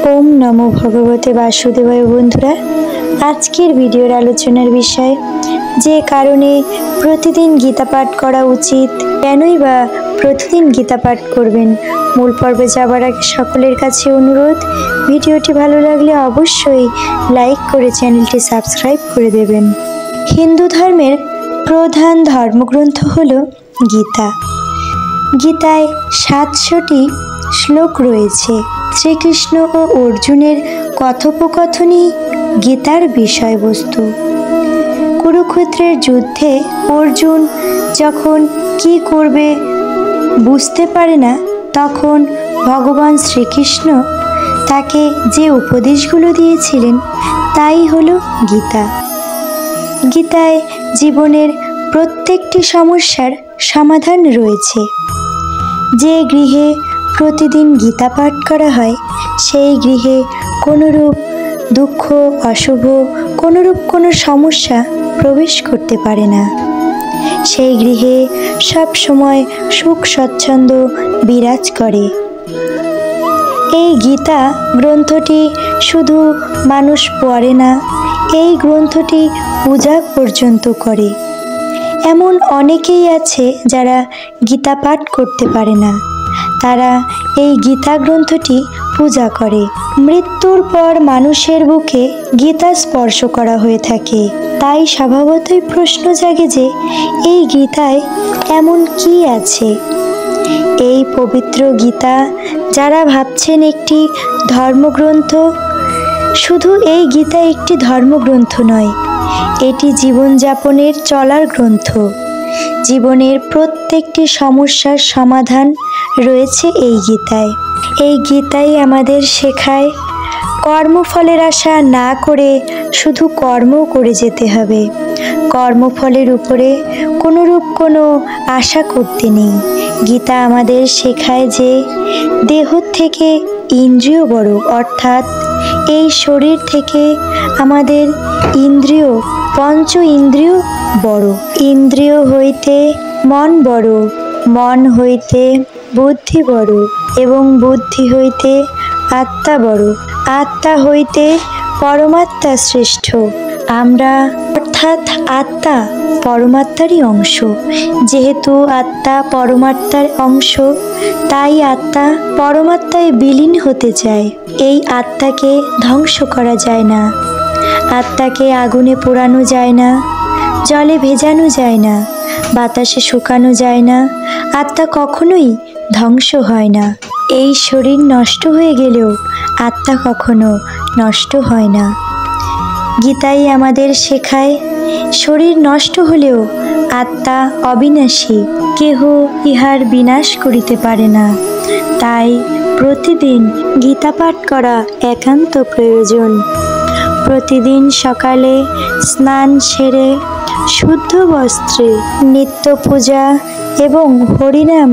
ओम नमो भगवते वासुदेवाय। बंधुरा आजकेर भिडियोर आलोचनार विषय जे कारणे प्रतिदिन गीता पाठ करा उचित, केनई बा प्रतिदिन गीता पाठ करबेन। मूल पर्वे जाবার आगे सकलेर काछे अनुरोध, भिडियोटी भालो लागले अवश्यई लाइक करे चैनलटी सबस्क्राइब करे देবেন। हिंदू धर्मेर प्रधान धर्मग्रंथ हलो गीता। गीताय 700टी श्लोक रयेछे। श्रीकृष्ण ओ अर्जुनेर कथोपकथनई गीतार विषयबस्तु। कुरुक्षेत्रेर युद्धे अर्जुन जखन कि करबे बुझते पारे ना, तखन भगवान श्रीकृष्ण ताके जे उपदेशगुलो दिएछिलेन ताई हलो गीता। गीताय जीवनेर प्रत्येकटी समस्यार समाधान रयेछे। जे गृहे प्रतिदिन गीता पाठ करा हय सेई गृहे कोनोरूप दुःख अशुभ कोनोरूप कोनो समस्या प्रवेश करते पारे ना। सेई गृहे सब समय सुख स्वच्छंद बिराज करे। এই গীতা গ্রন্থটি শুধু মানুষ পড়ে না, এই গ্রন্থটি পূজা পর্যন্ত করে। এমন অনেকেই আছে যারা গীতা পাঠ করতে পারে না, তারা এই গীতা গ্রন্থটি পূজা করে। মৃত্যুর পর মানুষের বুকে গীতা স্পর্শ করা হয়ে থাকে, তাই স্বভাবতই প্রশ্ন জাগে যে এই গীতায় এমন কি আছে। এই পবিত্র গীতা যারা ভাবছেন একটি ধর্মগ্রন্থ, শুধু এই গীতা একটি ধর্মগ্রন্থ নয়, এটি জীবনযাপনের চলার গ্রন্থ। জীবনের প্রত্যেকটি সমস্যার সমাধান রয়েছে এই গীতায়। এই গীতাই আমাদের শেখায় কর্মফলের আশা না করে শুধু কর্ম করে যেতে হবে। কর্মফলের উপরে কোনোরূপ কোনো আশা করতে নেই। গীতা আমাদের শেখায় যে দেহ থেকে ইন্দ্রিয় বড়, অর্থাৎ এই শরীর থেকে আমাদের ইন্দ্রিয় পঞ্চ ইন্দ্রিয় বড়। ইন্দ্রিয় হইতে মন বড়, মন হইতে বুদ্ধি বড় এবং বুদ্ধি হইতে আত্মা বড়, আত্মা হইতে পরমাত্মা শ্রেষ্ঠ। আমরা অর্থাৎ আত্মা পরমাত্মারই অংশ। যেহেতু আত্মা পরমাত্মার অংশ, তাই আত্মা পরমাত্মায় বিলীন হতে চায়। এই আত্মাকে ধ্বংস করা যায় না। আত্মাকে আগুনে পোড়ানো যায় না, জলে ভেজানো যায় না, বাতাসে শুকানো যায় না। আত্মা কখনোই ধ্বংস হয় না। এই শরীর নষ্ট হয়ে গেলেও আত্মা কখনো নষ্ট হয় না। গীতাই আমাদের শেখায় শরীর নষ্ট হলেও আত্মা অবিনাশী, কেহ ইহার বিনাশ করিতে পারে না। তাই প্রতিদিন গীতা পাঠ করা একান্ত প্রয়োজন। প্রতিদিন সকালে স্নান সেরে শুদ্ধ বস্ত্রে নিত্য পূজা এবং হরিনাম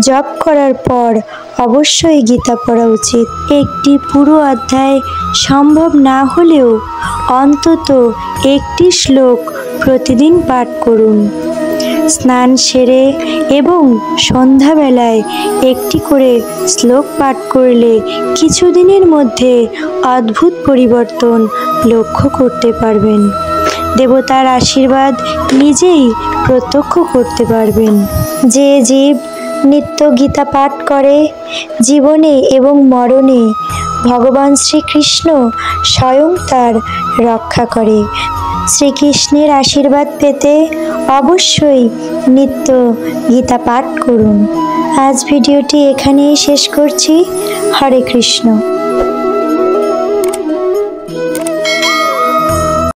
জপ করার পর অবশ্যই গীতা পড়া উচিত। একটি পুরো অধ্যায় সম্ভব না হলেও অন্তত একটি শ্লোক প্রতিদিন পাঠ করুন। স্নান সেরে এবং সন্ধ্যাবেলায় একটি করে শ্লোক পাঠ করলে কিছুদিনের মধ্যে অদ্ভুত পরিবর্তন লক্ষ্য করতে পারবেন। দেবতার আশীর্বাদ নিজেই প্রত্যক্ষ করতে পারবেন। যে জীব নিত্য গীতা পাঠ করে জীবনে এবং মরণে ভগবান শ্রীকৃষ্ণ স্বয়ং তার রক্ষা করে। শ্রীকৃষ্ণের আশীর্বাদ পেতে অবশ্যই নিত্য গীতা পাঠ করুন। আজ ভিডিওটি এখানেই শেষ করছি। হরে কৃষ্ণ।